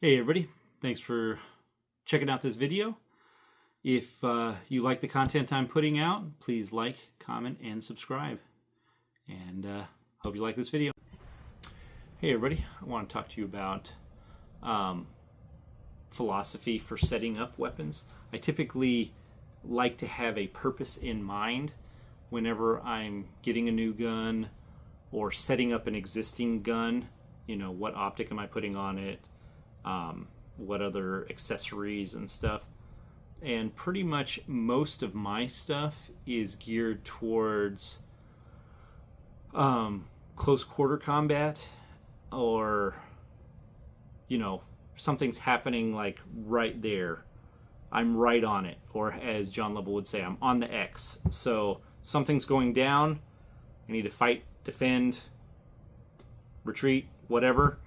Hey everybody, thanks for checking out this video. If you like the content I'm putting out, please like, comment, and subscribe. And hope you like this video. Hey everybody, I want to talk to you about philosophy for setting up weapons. I typically like to have a purpose in mind whenever I'm getting a new gun or setting up an existing gun. You know, what optic am I putting on it? What other accessories and stuff. And pretty much most of my stuff is geared towards close quarter combat, or, you know, something's happening like right there. I'm right on it. Or as John Lovell would say, I'm on the X. So something's going down. I need to fight, defend, retreat, whatever.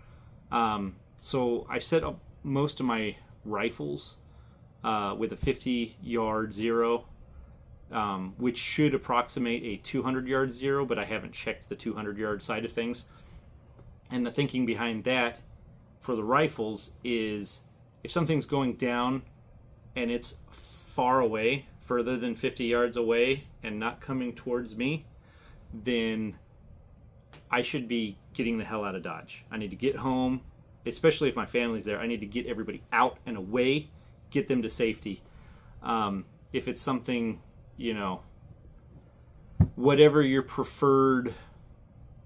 So I set up most of my rifles with a 50-yard zero, which should approximate a 200-yard zero, but I haven't checked the 200-yard side of things. And the thinking behind that for the rifles is if something's going down and it's far away, further than 50 yards away, and not coming towards me, then I should be getting the hell out of Dodge. I need to get home. Especially if my family's there, I need to get everybody out and away, get them to safety. If it's something, you know, whatever your preferred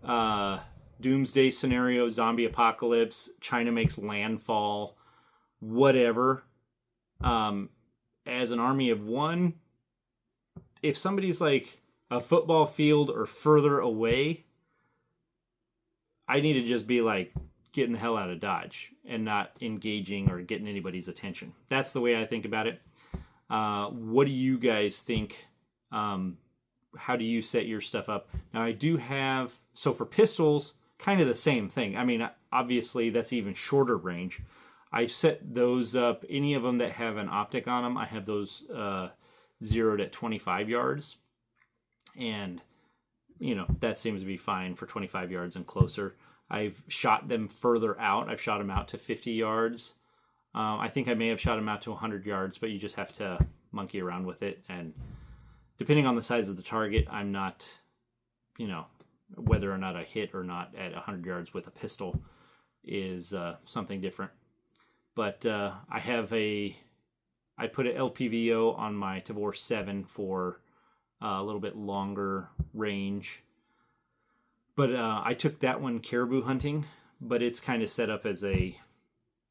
doomsday scenario, zombie apocalypse, China makes landfall, whatever, as an army of one, if somebody's like a football field or further away, I need to just be like, getting the hell out of Dodge and not engaging or getting anybody's attention. That's the way I think about it. What do you guys think? How do you set your stuff up? Now I do have, so for pistols, kind of the same thing. I mean, obviously that's even shorter range. I set those up, any of them that have an optic on them, I have those zeroed at 25 yards. And, you know, that seems to be fine for 25 yards and closer. I've shot them further out. I've shot them out to 50 yards. I think I may have shot them out to 100 yards, but you just have to monkey around with it. And depending on the size of the target, I'm not, you know, whether or not I hit or not at 100 yards with a pistol is something different. But I put an LPVO on my Tavor 7 for a little bit longer range. But I took that one caribou hunting, but it's kind of set up as a,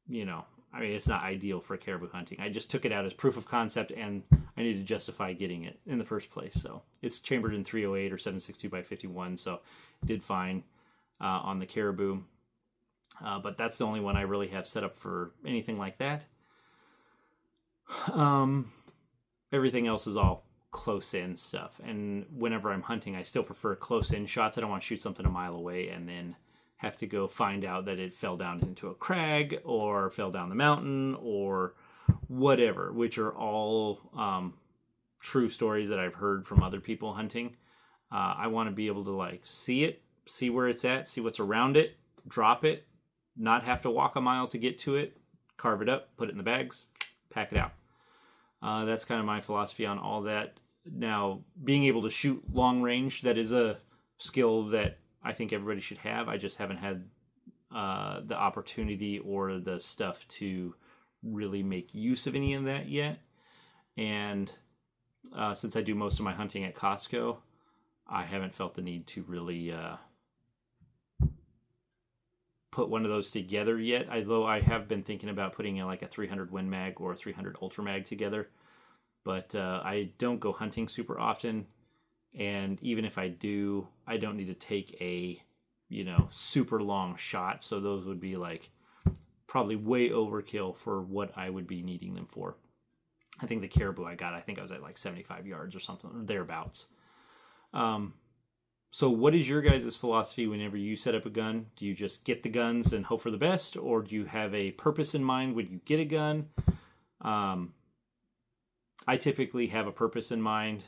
you know, I mean, it's not ideal for caribou hunting. I just took it out as proof of concept, and I need to justify getting it in the first place. So it's chambered in 308 or 7.62 by 51, so it did fine on the caribou. But that's the only one I really have set up for anything like that. Everything else is all close in stuff, and whenever I'm hunting I still prefer close in shots. I don't want to shoot something a mile away and then have to go find out that it fell down into a crag or fell down the mountain or whatever, which are all true stories that I've heard from other people hunting. I want to be able to like see it, see where it's at, see what's around it, drop it, not have to walk a mile to get to it, carve it up, put it in the bags, pack it out. That's kind of my philosophy on all that. Now, being able to shoot long range, that is a skill that I think everybody should have. I just haven't had the opportunity or the stuff to really make use of any of that yet. And since I do most of my hunting at Costco, I haven't felt the need to really put one of those together yet, although I have been thinking about putting in like a 300 Win Mag or a 300 Ultra Mag together. But I don't go hunting super often, and even if I do, I don't need to take a, you know, super long shot, so those would be like probably way overkill for what I would be needing them for. I think the caribou I was at like 75 yards or something, or thereabouts. So what is your guys' philosophy whenever you set up a gun? Do you just get the guns and hope for the best, or do you have a purpose in mind when you get a gun? I typically have a purpose in mind,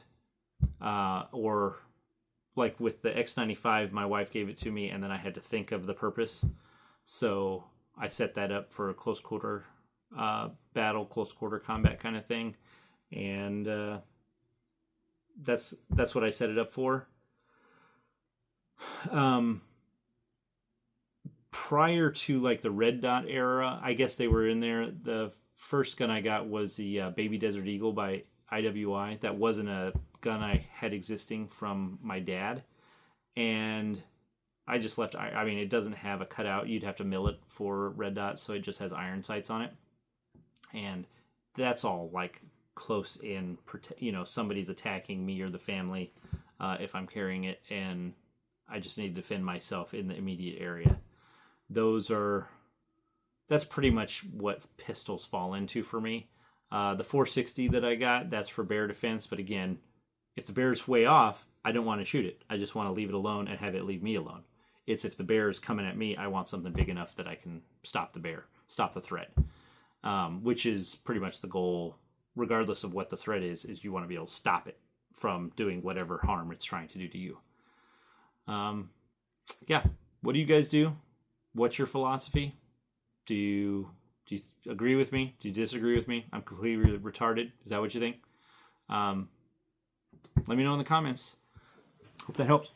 or like with the X95, my wife gave it to me and then I had to think of the purpose. So I set that up for a close quarter battle, close quarter combat kind of thing, and that's what I set it up for. Prior to like the red dot era, I guess they were in there. The first gun I got was the Baby Desert Eagle by IWI. That wasn't a gun I had existing from my dad, and I just left. I mean, it doesn't have a cutout. You'd have to mill it for red dot, so it just has iron sights on it, and that's all like close in. You know, somebody's attacking me or the family if I'm carrying it, and I just need to defend myself in the immediate area. That's pretty much what pistols fall into for me. The 460 that I got, that's for bear defense. But again, if the bear's way off, I don't want to shoot it. I just want to leave it alone and have it leave me alone. It's if the bear is coming at me, I want something big enough that I can stop the bear, stop the threat, which is pretty much the goal, regardless of what the threat is you want to be able to stop it from doing whatever harm it's trying to do to you. Yeah. What do you guys do? What's your philosophy? Do you agree with me? Do you disagree with me? I'm completely retarded. Is that what you think? Let me know in the comments. Hope that helps.